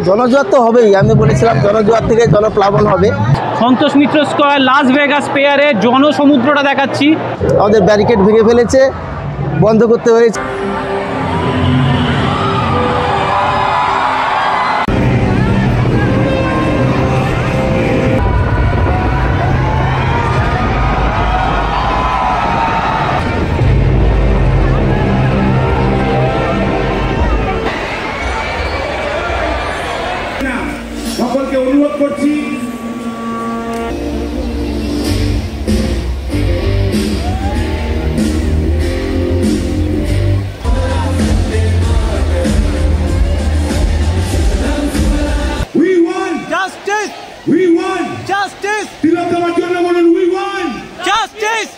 জনজোয়ার তো হবেই, আমি বলেছিলাম জনজোয়ার থেকে জনপ্লাবন হবে। Santosh Mitra square Las Vegas পেয়ারে জনসমুদ্রটা দেখাচ্ছি। আমাদের ব্যারিকেড ভেঙে ফেলেছে, বন্ধ করতে হয়েছে। সকলকে অনুরোধ করছি তিলোত্তমার জন্য বলুন we want justice।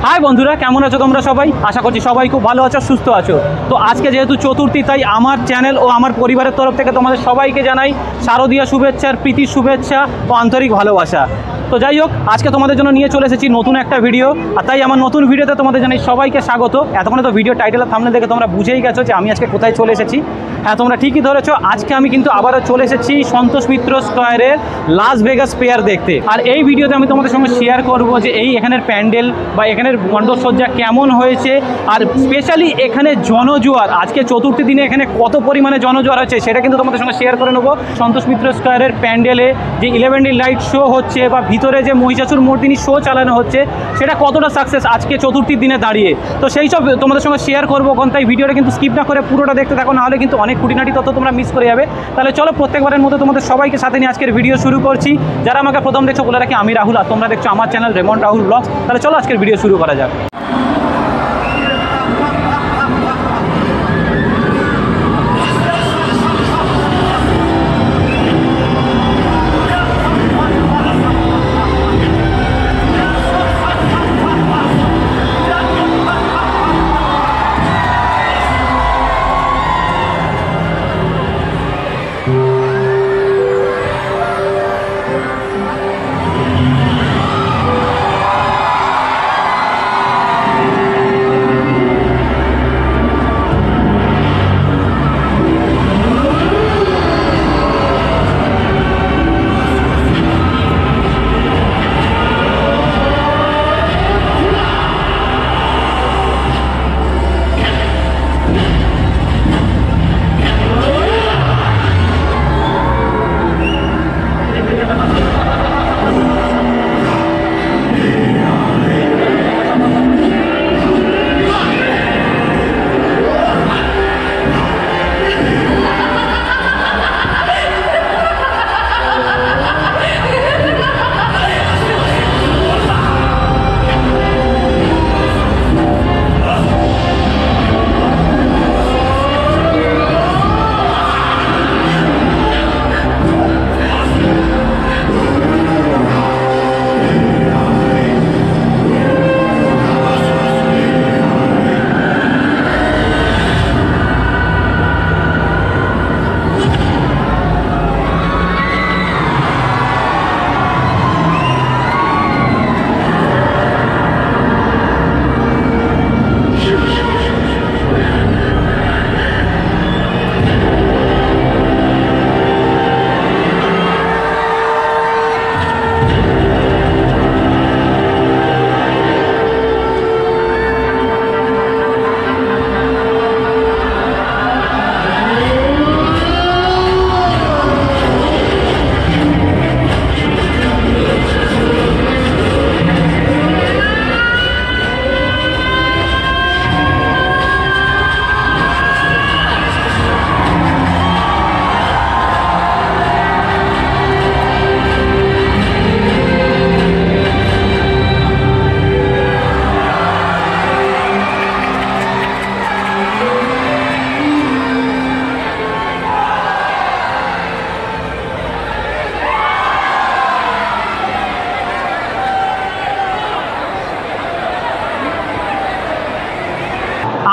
হাই বন্ধুরা, কেমন আছো তোমরা সবাই? আশা করছি সবাই খুব ভালো আছো, সুস্থ আছো। তো আজকে যেহেতু চতুর্থী, তাই আমার চ্যানেল ও আমার পরিবারের তরফ থেকে তোমাদের সবাইকে জানাই শারদীয়া শুভেচ্ছার প্রীতির শুভেচ্ছা ও আন্তরিক ভালোবাসা। তো যাই হোক, আজকে তোমাদের জন্য নিয়ে চলে এসেছি নতুন একটা ভিডিও, আর তাই আমার নতুন ভিডিওতে তোমাদের জানাই সবাইকে স্বাগত। এতক্ষণে তো ভিডিও টাইটেল থাম্বনেল দেখে তোমরা বুঝেই গেছো যে আমি আজকে কোথায় চলে এসেছি। হ্যাঁ, তোমরা ঠিকই ধরেছো, আজকে আমি কিন্তু আবারও চলে এসেছি Santosh Mitra স্কয়ারের Las Vegas pair দেখতে। আর এই ভিডিওতে আমি তোমাদের সঙ্গে শেয়ার করব যে এই এখানের প্যান্ডেল বা এখানের মণ্ডপসজ্জা কেমন হয়েছে, আর স্পেশালি এখানে জনজোয়ার আজকে চতুর্থী দিনে এখানে কত পরিমাণে জনজোয়ার হচ্ছে সেটা কিন্তু তোমাদের সঙ্গে শেয়ার করে নেবো। সন্তোষ মিত্র স্কয়ারের প্যান্ডেলে যে 11D লাইট শো হচ্ছে বা ভিতরে যে মহিষাসুর মর্দিনী শো চালানো হচ্ছে সেটা কতটা সাকসেস আজকে চতুর্থীর দিনে দাঁড়িয়ে, তো সেই সব তোমাদের সঙ্গে শেয়ার করবো। তাই ভিডিওটা কিন্তু স্কিপ না করে পুরোটা দেখতে থাকো, নাহলে কিন্তু অনেক খুঁটিনাটি তথ্য তোমরা মিস করে যাবে। তাহলে চলো, প্রত্যেকবারের মতো তোমাদের সবাইকে সাথে নিয়ে আজকের ভিডিও শুরু করছি। যারা আমাকে প্রথম দেখছো বলে রাখি, আমি রাহুল, আর তোমরা দেখছো আমার চ্যানেল রেমন্ড রাহুল ব্লগস। তাহলে চলো আজকের ভিডিও শুরু করা যাক।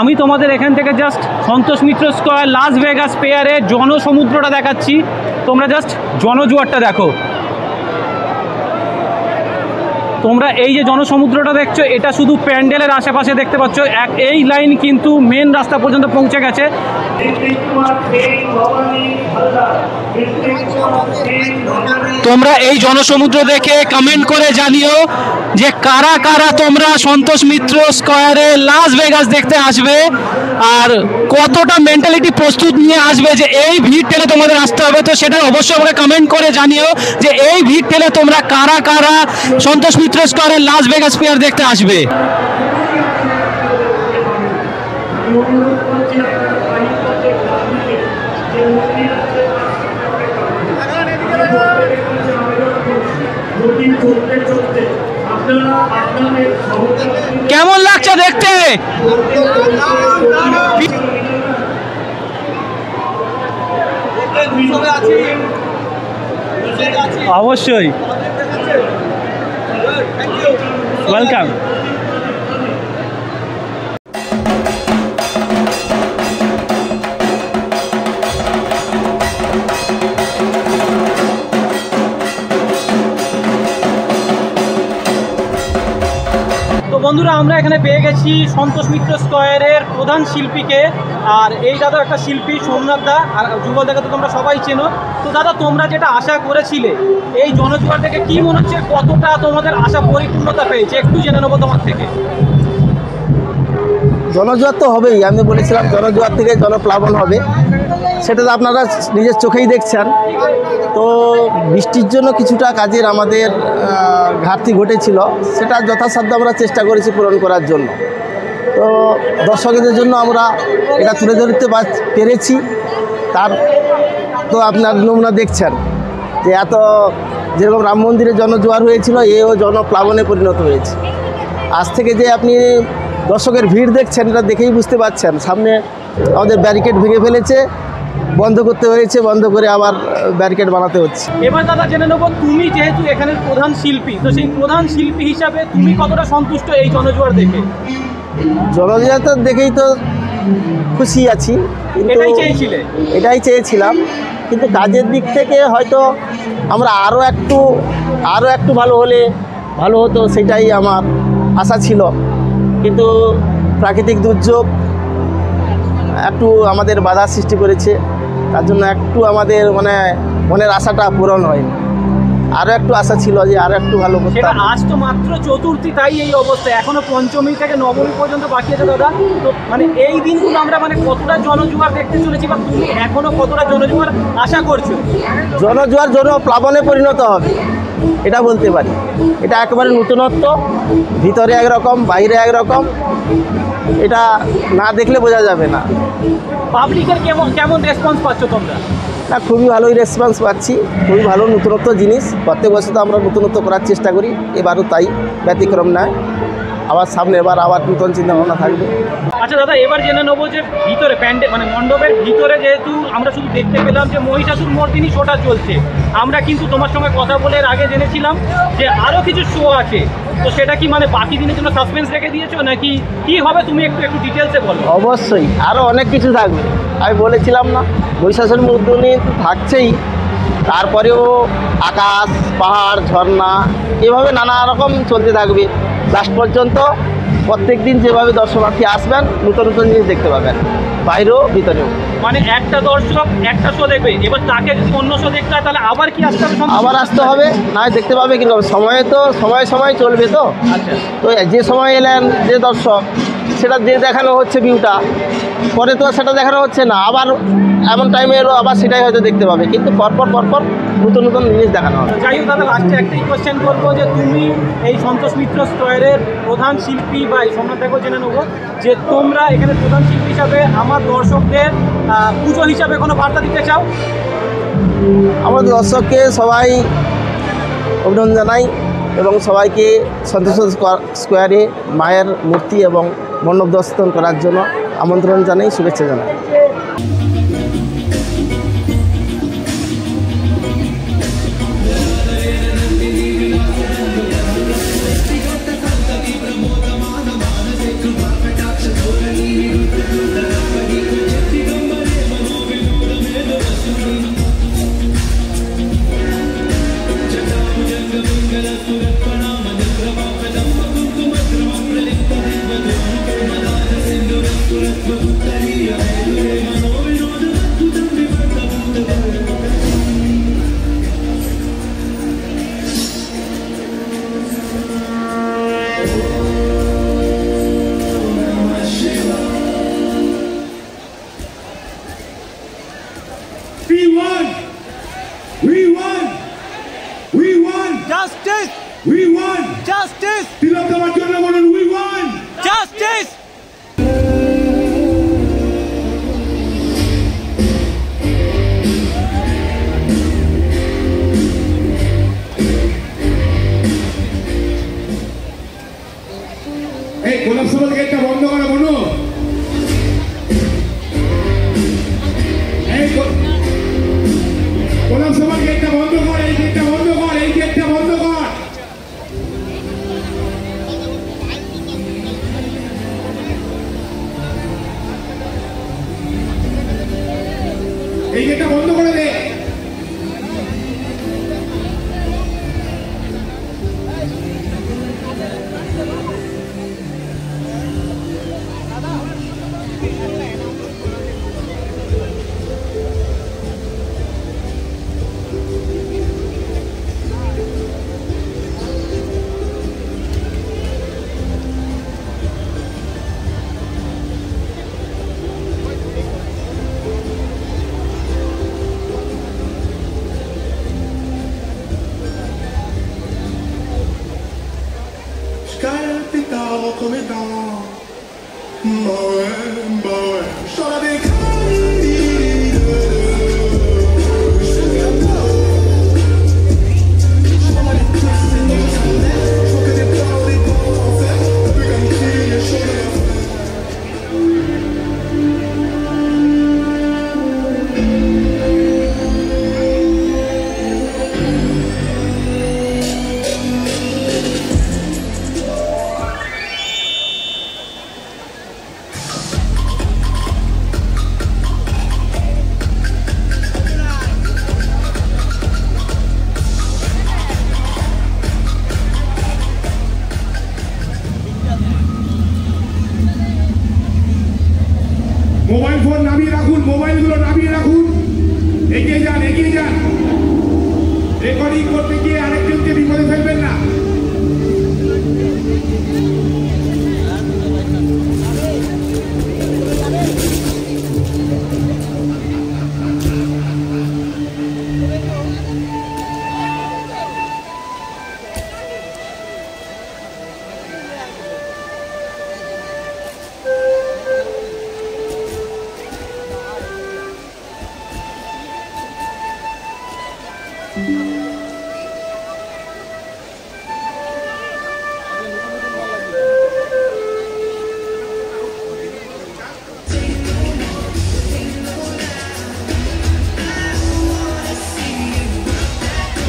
আমি তোমাদের এখান থেকে just Santosh Mitra square Las Vegas পেয়ারে জনসমুদ্রটা দেখাচ্ছি। তো তোমরা জাস্ট জনজোয়ারটা দেখো। তোমরা এই যে জনসমুদ্রটা দেখছো, এটা শুধু প্যান্ডেলের আশেপাশে দেখতে পাচ্ছ। এই লাইন কিন্তু মেন রাস্তা পর্যন্ত পৌঁছে গেছে। তোমরা এই জনসমুদ্র দেখে কমেন্ট করে জানিও যে কারা কারা তোমরা সন্তোষ মিত্র স্কয়ারে লাস ভেগাস দেখতে আসবে, আর কতটা মেন্টালিটি প্রস্তুত নিয়ে আসবে যে এই ভিড় ঠেলে তোমাদের আসতে হবে। তো সেটা অবশ্যই আমাকে কমেন্ট করে জানিও যে এই ভিড় ঠেলে তোমরা কারা কারা Santosh Mitra স্কয়ারে Las Vegas fair দেখতে আসবে। কেমন লাগছে দেখতে? অবশ্যই ওয়েলকাম। বন্ধুরা, আমরা এখানে পেয়ে গেছি সন্তোষ মিত্র স্কয়ারের প্রধান শিল্পীকে। আর এই দাদা একটা শিল্পী, সোমনাথ দা, আর যুগল দাকে তো তোমরা সবাই চেনো। তো দাদা, তোমরা যেটা আশা করেছিলে এই জনজোয়ার থেকে কি মনে হচ্ছে, কতটা তোমাদের আশা পরিপূর্ণতা পেয়েছে, একটু জেনে নেবো তোমার থেকে। জনজোয়ার তো হবেই, আমি বলেছিলাম জনজোয়ার থেকে জনপ্লাবন হবে, সেটা তো আপনারা নিজের চোখেই দেখছেন। তো বৃষ্টির জন্য কিছুটা কাজের আমাদের ঘাটতি ঘটেছিল, সেটা যথাসাধ্য আমরা চেষ্টা করেছি পূরণ করার জন্য। তো দর্শকদের জন্য আমরা এটা তুলে ধরতে পেরেছি। তার তো আপনার নমুনা দেখছেন যে এত যেরকম রাম মন্দিরে জনজোয়ার হয়েছিল, এও জনপ্লাবনে পরিণত হয়েছে। আজ থেকে যে আপনি দর্শকের ভিড় দেখছেন, এটা দেখেই বুঝতে পারছেন। সামনে আমাদের ব্যারিকেড ভেঙে ফেলেছে, বন্ধ করতে হয়েছে, বন্ধ করে আবার ব্যারিকেড বানাতে হচ্ছে। এবার দাদা জেনে নেবো, তুমি যেহেতু এখানের প্রধান শিল্পী, তো সেই প্রধান শিল্পী হিসাবে তুমি কতটা সন্তুষ্ট এই জনজোয়ার দেখে? জনজোয়ার তো দেখেই তো খুশি আছি, এটাই চেয়েছিলাম। কিন্তু কাজের দিক থেকে হয়তো আমরা আরও একটু ভালো হলে ভালো হতো, সেটাই আমার আশা ছিল। কিন্তু প্রাকৃতিক দুর্যোগ একটু আমাদের বাধা সৃষ্টি করেছে, তার জন্য একটু আমাদের মনের আশাটা পূরণ হয়নি। আরও একটু আশা ছিল যে আরও একটু ভালো করতাম। আজ তো মাত্র চতুর্থী, তাই এই অবস্থা। এখনো পঞ্চমী থেকে নবমী পর্যন্ত বাকি আছে দাদা। তো এই দিনগুলো আমরা কতটা জনজোয়ার দেখতে চলেছি, বা তুমি এখনো কতটা জনজোয়ার আশা করছো? জনজোয়ার জনপ্লাবনে পরিণত হবে, এটা বলতে পারি। এটা একেবারে নতুনত্ব, ভিতরে একরকম বাইরে একরকম, এটা না দেখলে বোঝা যাবে না। পাবলিকের কেমন রেসপন্স পাচ্ছ তোমরা? না, খুবই ভালোই রেসপন্স পাচ্ছি, খুবই ভালো নতুনত্ব জিনিস। প্রত্যেক বছর তো আমরা নতুনত্ব করার চেষ্টা করি, এবারও তাই, ব্যতিক্রম নয়। আবার সামনে আবার নতুন চিন্তা ভাবনা থাকবে। আচ্ছা দাদা, এবার জেনে নেবো যে ভিতরে মণ্ডপের ভিতরে যেহেতু আমরা শুধু দেখতে পেলাম যে মহিষাসুর মর্দিনী শোটা চলছে, আমরা কিন্তু তোমার সঙ্গে কথা বলে আগে জেনেছিলাম যে আরও কিছু শো আছে। তো সেটা কি বাকি দিনের জন্য সাসপেন্স রেখে দিয়েছো, নাকি কি হবে? তুমি একটু ডিটেলসে বলো। অবশ্যই আরও অনেক কিছু থাকবে, আমি বলেছিলাম না, মহিষাসুর মর্দিনী থাকছেই, তারপরেও আকাশ, পাহাড়, ঝর্ণা, এভাবে নানা রকম চলতে থাকবে লাস্ট পর্যন্ত। প্রত্যেক দিন যেভাবে দর্শনার্থী আসবেন, নতুন নতুন জিনিস দেখতে পাবেন, বাইরেও ভিতরেও। একটা দর্শক একটা শো দেখবে, এবার তাকে যদি অন্য শো দেখতে হয় তাহলে আবার কি আসতে হবে? আবার আসতে হবে, না দেখতে পাবে। কিন্তু সময় চলবে তো। আচ্ছা, তো যে সময় এলেন যে দর্শক, সেটা যে দেখানো হচ্ছে ভিউটা, পরে তো সেটা দেখানো হচ্ছে না, আবার এমন টাইমে এলো আবার সেটাই হয়তো দেখতে পাবে। কিন্তু পরপর নতুন নতুন জিনিস দেখানো হবে। যাই হোক দাদা, লাস্টে একটাই কোয়েশ্চেন করবো যে তুমি এই সন্তোষ মিত্র স্কয়ারের প্রধান শিল্পী বা এই সোমনাথ দাকেও জেনে নেবো যে তোমরা এখানে প্রধান শিল্পী হিসাবে আমার দর্শকদের পুজো হিসাবে কোনো বার্তা দিতে চাও? আমার দর্শককে সবাই অভিনন্দন জানাই এবং সবাইকে সন্তোষ স্কয়ারে মায়ের মূর্তি এবং মণ্ডপ দর্শন করার জন্য আমন্ত্রণ জানাই, শুভেচ্ছা জানাই। Justice! We won! Justice! তিলক দেওয়ার জন্য বলুন we won! Justice! এই গোলাপ সভার গেটটা বন্ধ করে বলুন। এই গোলাপ সভার গেটটা বন্ধ কর, এই গেটটা বন্ধ কর, এই গেটটা বন্ধ কর। এই গেটটা বন্ধ করে দে। Scalpitavo come da Boe Sono dei mobile phone নামিয়ে রাখুন, মোবাইলগুলো নামিয়ে রাখুন, এগিয়ে যান, এগিয়ে যান। রেকর্ডিং করতে গিয়ে আরেকজনকে বিপদে ফেলবেন না।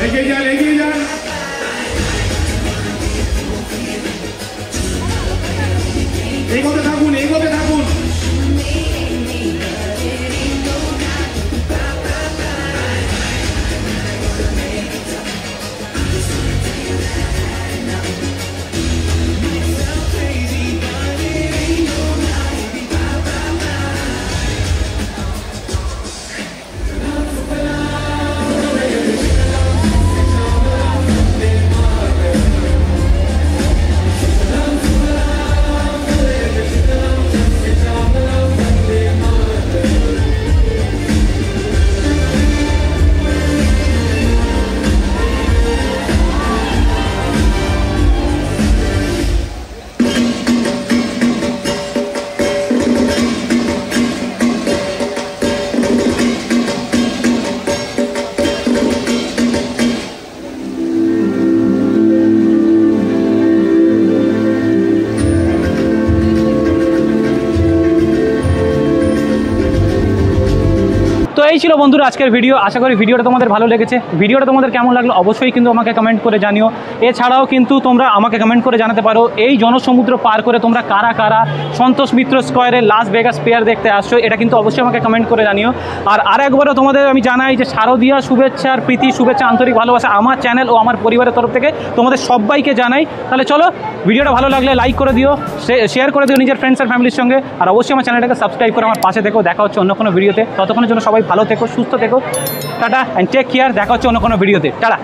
এগিয়ে যান, এগিয়ে যান। এগোতে থাকুন, এগোতে থাকুন। তো এই ছিল বন্ধুরা আজকের ভিডিও। আশা করি ভিডিওটা তোমাদের ভালো লেগেছে। ভিডিওটা তোমাদের কেমন লাগলো অবশ্যই কিন্তু আমাকে কমেন্ট করে জানিও। এছাড়াও কিন্তু তোমরা আমাকে কমেন্ট করে জানাতে পারো এই জনসমুদ্র পার করে তোমরা কারা কারা সন্তোষ মিত্র স্কোয়ারে লাস ভেগাস ফেয়ার দেখতে আসছো, এটা কিন্তু অবশ্যই আমাকে কমেন্ট করে জানিও। আর আরেকবারও তোমাদের আমি জানাই যে শারদীয়া শুভেচ্ছা আর প্রীতি শুভেচ্ছা আন্তরিক ভালোবাসা আমার চ্যানেল ও আমার পরিবারের তরফ থেকে তোমাদের সবাইকে জানাই। তাহলে চলো, ভিডিওটা ভালো লাগলে লাইক করে দিও, শেয়ার করে দিও নিজের ফ্রেন্ডস আর ফ্যামিলির সঙ্গে। আর অবশ্যই আমার চ্যানেলটাকে সাবস্ক্রাইব করে আমার পাশে থেকো। দেখা হচ্ছে অন্য কোনো ভিডিওতে। ততক্ষণের জন্য সবাই ভালো থেকো, সুস্থ থেকো। Tata and take care. দেখা হচ্ছে অন্য কোনো ভিডিওতে। টাটা।